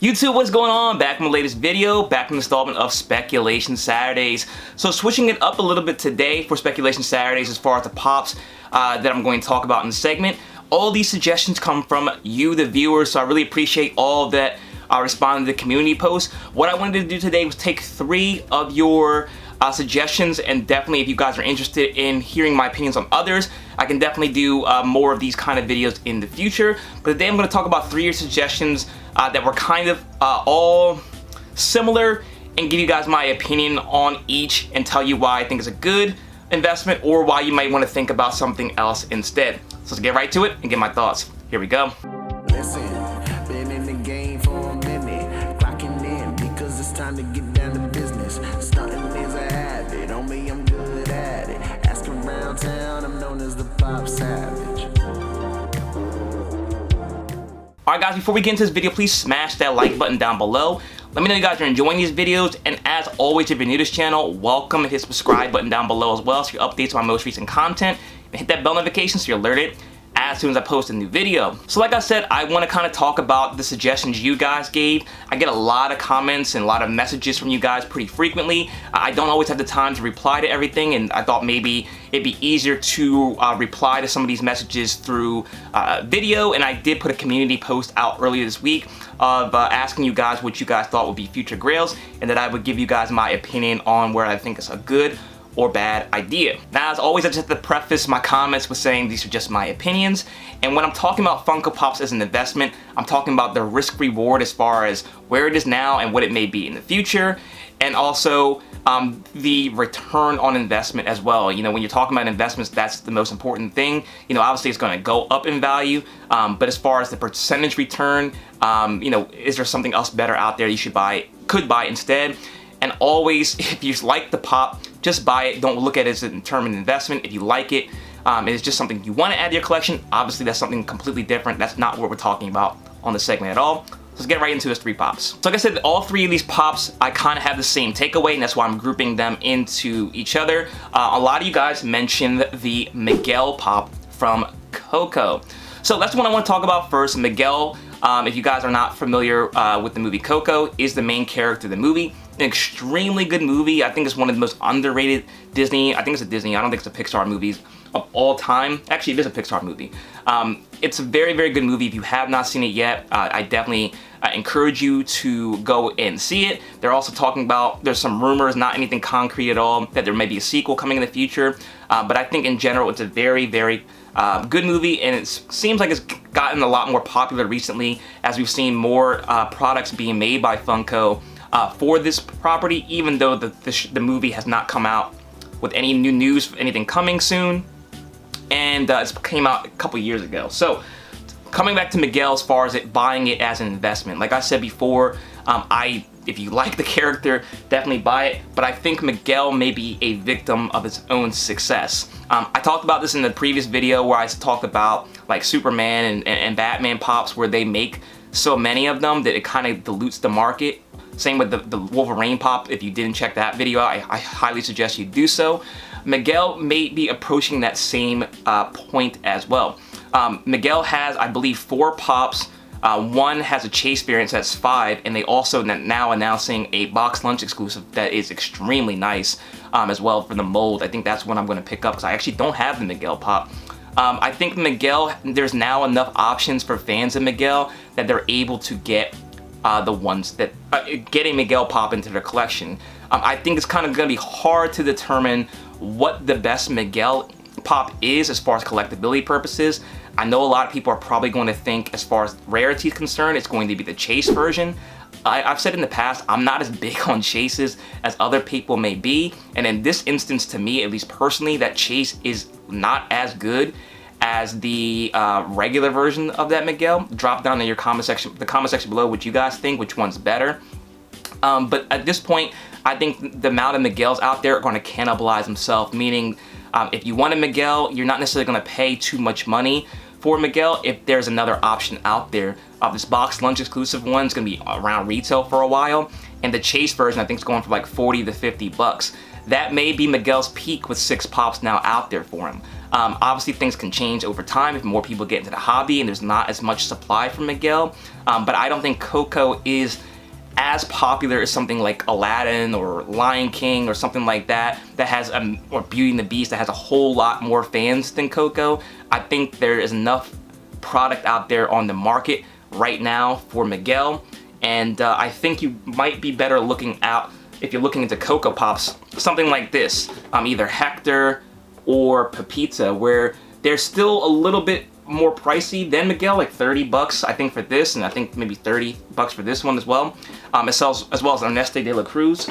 YouTube, what's going on? Back in the latest video, back in the installment of Speculation Saturdays. So switching it up a little bit today for Speculation Saturdays as far as the pops that I'm going to talk about in the segment. All these suggestions come from you, the viewers, so I really appreciate all that responded to the community post. What I wanted to do today was take 3 of your suggestions, and definitely if you guys are interested in hearing my opinions on others, I can definitely do more of these kind of videos in the future. But today I'm going to talk about 3 of your suggestions that were kind of all similar, and give you guys my opinion on each and tell you why I think it's a good investment or why you might want to think about something else instead. So let's get right to it and get my thoughts. Here we go. Listen, been in the game for a minute, clocking in because it's time to get down to business. Stunting is a habit, on me I'm good at it. Ask around town, I'm known as the Popsavage. Alright guys, before we get into this video, please smash that like button down below. Let me know you guys are enjoying these videos, and as always, if you're new to this channel, welcome, and hit the subscribe button down below as well so you updates on my most recent content, and hit that bell notification so you're alerted as soon as I post a new video. So like I said, I want to kind of talk about the suggestions you guys gave. I get a lot of comments and a lot of messages from you guys pretty frequently. I don't always have the time to reply to everything, and I thought maybe it'd be easier to reply to some of these messages through video, and I did put a community post out earlier this week of asking you guys what you guys thought would be future grails, and that I would give you guys my opinion on where I think it's a good or bad idea. Now, as always, I just have to preface my comments with saying these are just my opinions, and when I'm talking about Funko Pops as an investment, I'm talking about the risk reward as far as where it is now and what it may be in the future, and also the return on investment as well. You know, when you're talking about investments, that's the most important thing. You know, obviously it's going to go up in value, but as far as the percentage return, you know, is there something else better out there you could buy instead? And always, if you like the pop, just buy it. Don't look at it as a determined investment. If you like it, it's just something you want to add to your collection. Obviously, that's something completely different. That's not what we're talking about on the segment at all. Let's get right into this 3 pops. So like I said, all 3 of these pops, I kind of have the same takeaway, and that's why I'm grouping them into each other. A lot of you guys mentioned the Miguel pop from Coco. So that's the one I want to talk about first. Miguel, if you guys are not familiar with the movie Coco, is the main character of the movie. An extremely good movie. I think it's one of the most underrated Disney, I think it's a Disney, I don't think it's a Pixar movies of all time. Actually, it is a Pixar movie. It's a very, very good movie. If you have not seen it yet, I definitely encourage you to go and see it. They're also talking about, there's some rumors, not anything concrete at all, that there may be a sequel coming in the future. But I think in general, it's a very, very good movie, and it seems like it's gotten a lot more popular recently as we've seen more products being made by Funko for this property, even though the movie has not come out with any new news, anything coming soon, and it came out a couple years ago. So coming back to Miguel, as far as buying it as an investment, like I said before, if you like the character, definitely buy it, but I think Miguel may be a victim of his own success. I talked about this in the previous video where I talked about like Superman and Batman pops, where they make so many of them that it kind of dilutes the market. Same with the Wolverine pop. If you didn't check that video, I highly suggest you do so. Miguel may be approaching that same point as well. Miguel has, I believe, 4 pops. One has a chase variant that's 5, and they also now announcing a box lunch exclusive that is extremely nice as well for the mold. I think that's one I'm going to pick up because I actually don't have the Miguel pop. I think Miguel, there's now enough options for fans of Miguel that they're able to get the ones that get a Miguel pop into their collection. I think it's kind of going to be hard to determine what the best Miguel pop is as far as collectability purposes. I know a lot of people are probably going to think, as far as rarity is concerned, it's going to be the chase version. I've said in the past, I'm not as big on chases as other people may be, and in this instance, to me, at least personally, that chase is not as good as the regular version of that Miguel. Drop down in your comment section below what you guys think, which one's better. But at this point, I think the amount of Miguels out there are going to cannibalize themselves, meaning if you want a Miguel, you're not necessarily going to pay too much money for Miguel if there's another option out there. This box lunch exclusive one is going to be around retail for a while, and the chase version I think is going for like 40 to 50 bucks. That may be Miguel's peak with 6 pops now out there for him. Obviously things can change over time if more people get into the hobby and there's not as much supply from Miguel, but I don't think Coco is as popular as something like Aladdin or Lion King or something like that has or Beauty and the Beast that has a whole lot more fans than Coco. I think there is enough product out there on the market right now for Miguel, and I think you might be better looking out, if you're looking into Funko Pops, something like this, either Hector or Pepita, where they're still a little bit more pricey than Miguel, like 30 bucks I think for this, and I think maybe 30 bucks for this one as well. It sells as well as Ernesto de la Cruz.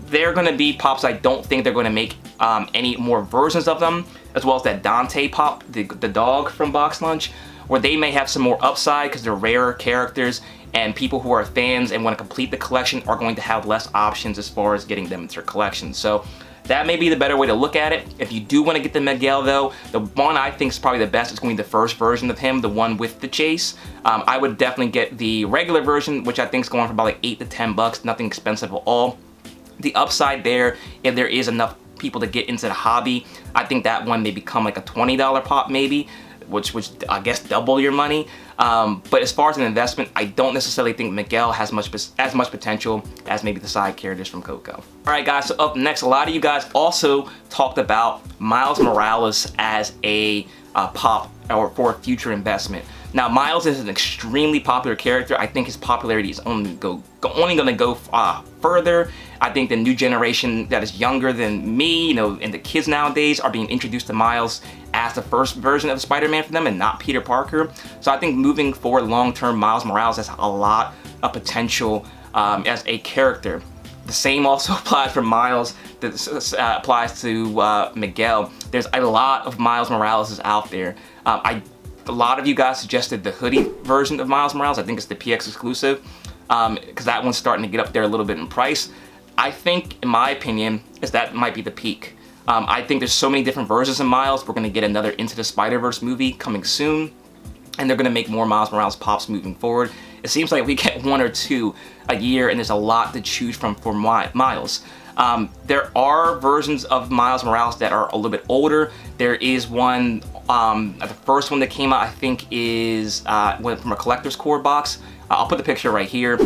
They're gonna be pops. I don't think they're gonna make any more versions of them, as well as that Dante pop, the dog from Box Lunch, where they may have some more upside because they're rarer characters, and people who are fans and want to complete the collection are going to have less options as far as getting them into their collection. So that may be the better way to look at it. If you do want to get the Miguel though, the one I think is probably the best is going to be the first version of him, the one with the chase. I would definitely get the regular version, which I think is going for about like 8 to 10 bucks, nothing expensive at all. The upside there, if there is enough people to get into the hobby, I think that one may become like a $20 pop maybe, which I guess double your money. But as far as an investment, I don't necessarily think Miguel has as much potential as maybe the side characters from Coco. Alright guys, so up next, a lot of you guys also talked about Miles Morales as a pop or for a future investment. Now Miles is an extremely popular character. I think his popularity is only gonna go further. I think the new generation that is younger than me, you know, and the kids nowadays are being introduced to Miles as the first version of Spider-Man for them and not Peter Parker. So I think moving forward long-term, Miles Morales has a lot of potential as a character. The same also applies for Miles, that applies to Miguel. There's a lot of Miles Morales out there. A lot of you guys suggested the hoodie version of Miles Morales. I think it's the PX exclusive, because that one's starting to get up there a little bit in price. I think, in my opinion, that might be the peak. I think there's so many different versions of Miles. We're going to get another Into the Spider-Verse movie coming soon, and they're going to make more Miles Morales pops moving forward. It seems like we get 1 or 2 a year, and there's a lot to choose from for Miles. There are versions of Miles Morales that are a little bit older. There is one, the first one that came out, I think, is went from a collector's core box. I'll put the picture right here.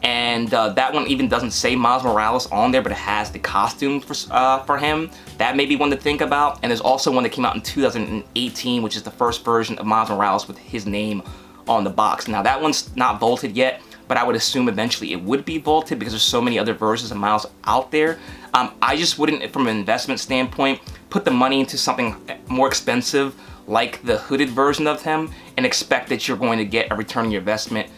And that one even doesn't say Miles Morales on there, but it has the costume for him. That may be one to think about. And there's also one that came out in 2018, which is the first version of Miles Morales with his name on the box. Now that one's not vaulted yet, but I would assume eventually it would be vaulted because there's so many other versions of Miles out there. I just wouldn't, from an investment standpoint, put the money into something more expensive like the hooded version of him and expect that you're going to get a return on your investment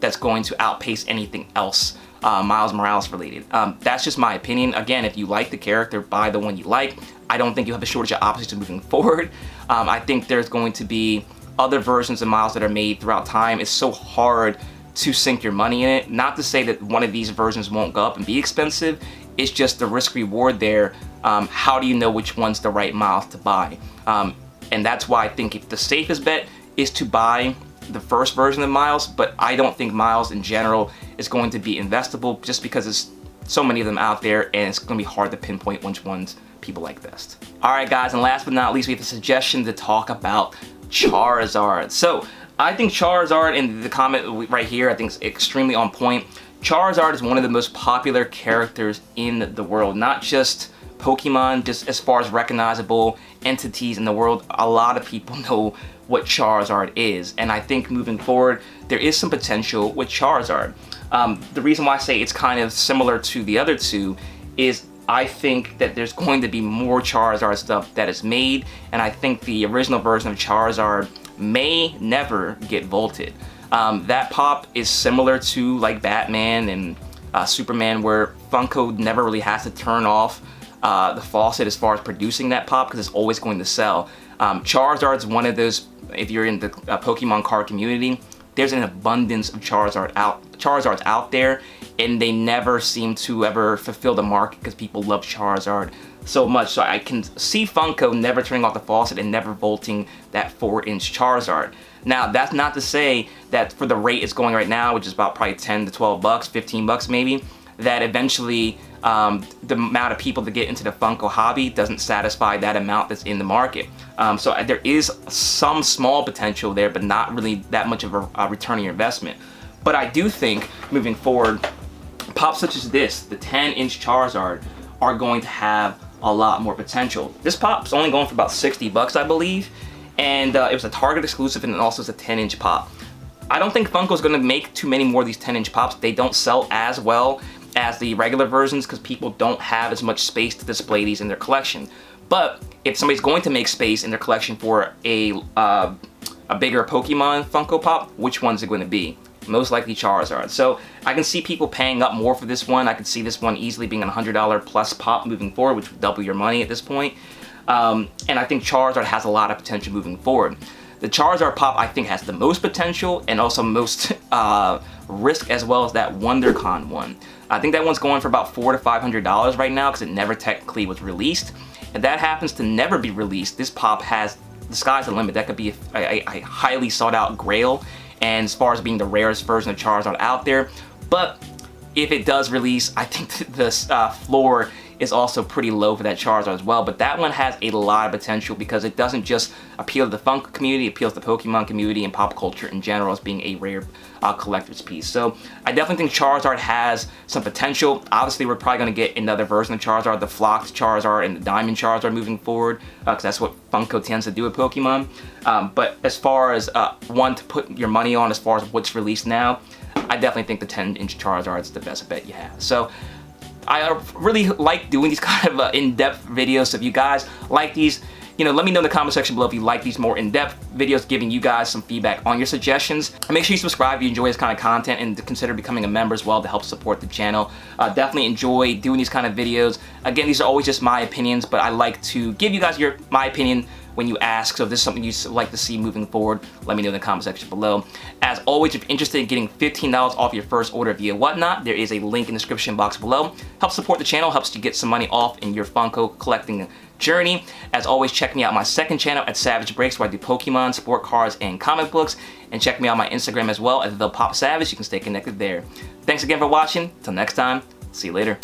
that's going to outpace anything else Miles Morales related. That's just my opinion. Again, if you like the character, buy the one you like. I don't think you have a shortage of options moving forward. I think there's going to be other versions of Miles that are made throughout time. It's so hard to sink your money in it. Not to say that one of these versions won't go up and be expensive. It's just the risk reward there. How do you know which one's the right Miles to buy? And that's why I think if the safest bet is to buy the first version of Miles, but I don't think Miles in general is going to be investable just because there's so many of them out there and it's going to be hard to pinpoint which ones people like best. Alright guys, and last but not least, we have a suggestion to talk about Charizard. So I think Charizard, in the comment right here, I think is extremely on point. Charizard is one of the most popular characters in the world, not just Pokemon, just as far as recognizable entities in the world. A lot of people know what Charizard is, and I think moving forward there is some potential with Charizard. The reason why I say it's kind of similar to the other two is I think that there's going to be more Charizard stuff that is made, and I think the original version of Charizard may never get vaulted. That pop is similar to like Batman and Superman, where Funko never really has to turn off the faucet as far as producing that pop because it's always going to sell. Charizard's one of those, if you're in the Pokemon card community, there's an abundance of Charizards out there, and they never seem to ever fulfill the market because people love Charizard so much. So I can see Funko never turning off the faucet and never vaulting that 4-inch Charizard. Now that's not to say that for the rate it's going right now, which is about probably 10 to 12 bucks, 15 bucks maybe, that eventually the amount of people to get into the Funko hobby doesn't satisfy that amount that's in the market. So there is some small potential there, but not really that much of a return on your investment. But I do think moving forward, pops such as this, the 10-inch Charizard, are going to have a lot more potential. This pop's only going for about 60 bucks, I believe, and it was a Target exclusive, and also it's a 10-inch pop. I don't think Funko's going to make too many more of these 10-inch pops. They don't sell as well as the regular versions because people don't have as much space to display these in their collection. But if somebody's going to make space in their collection for a bigger Pokemon Funko Pop, which one's it going to be? Most likely Charizard. So I can see people paying up more for this one. I could see this one easily being a $100 plus pop moving forward, which would double your money at this point. And I think Charizard has a lot of potential moving forward. The Charizard pop, I think, has the most potential and also most risk, as well as that WonderCon one. I think that one's going for about $400 to $500 right now because it never technically was released. If that happens to never be released, this pop has, the sky's the limit. That could be a highly sought out grail, and as far as being the rarest version of Charizard out there. But if it does release, I think the floor is also pretty low for that Charizard as well. But that one has a lot of potential because it doesn't just appeal to the Funko community, it appeals to the Pokemon community and pop culture in general as being a rare collector's piece. So I definitely think Charizard has some potential. Obviously, we're probably going to get another version of Charizard, the Flocked Charizard and the Diamond Charizard moving forward, because that's what Funko tends to do with Pokemon. But as far as one to put your money on as far as what's released now, I definitely think the 10-inch Charizard is the best bet you have. So I really like doing these kind of in-depth videos. So if you guys like these, let me know in the comment section below if you like these more in-depth videos, giving you guys some feedback on your suggestions. And make sure you subscribe if you enjoy this kind of content, and to consider becoming a member as well to help support the channel. Definitely enjoy doing these kind of videos. Again, these are always just my opinions, but I like to give you guys my opinion when you ask. So if this is something you'd like to see moving forward, let me know in the comment section below. As always, if you're interested in getting $15 off your first order via Whatnot, there is a link in the description box below. Helps support the channel, helps you get some money off in your Funko collecting journey. As always, check me out my second channel at Savage Breaks, where I do Pokemon, sport cards, and comic books. And check me out on my Instagram as well at ThePopSavage. You can stay connected there. Thanks again for watching. Till next time, see you later.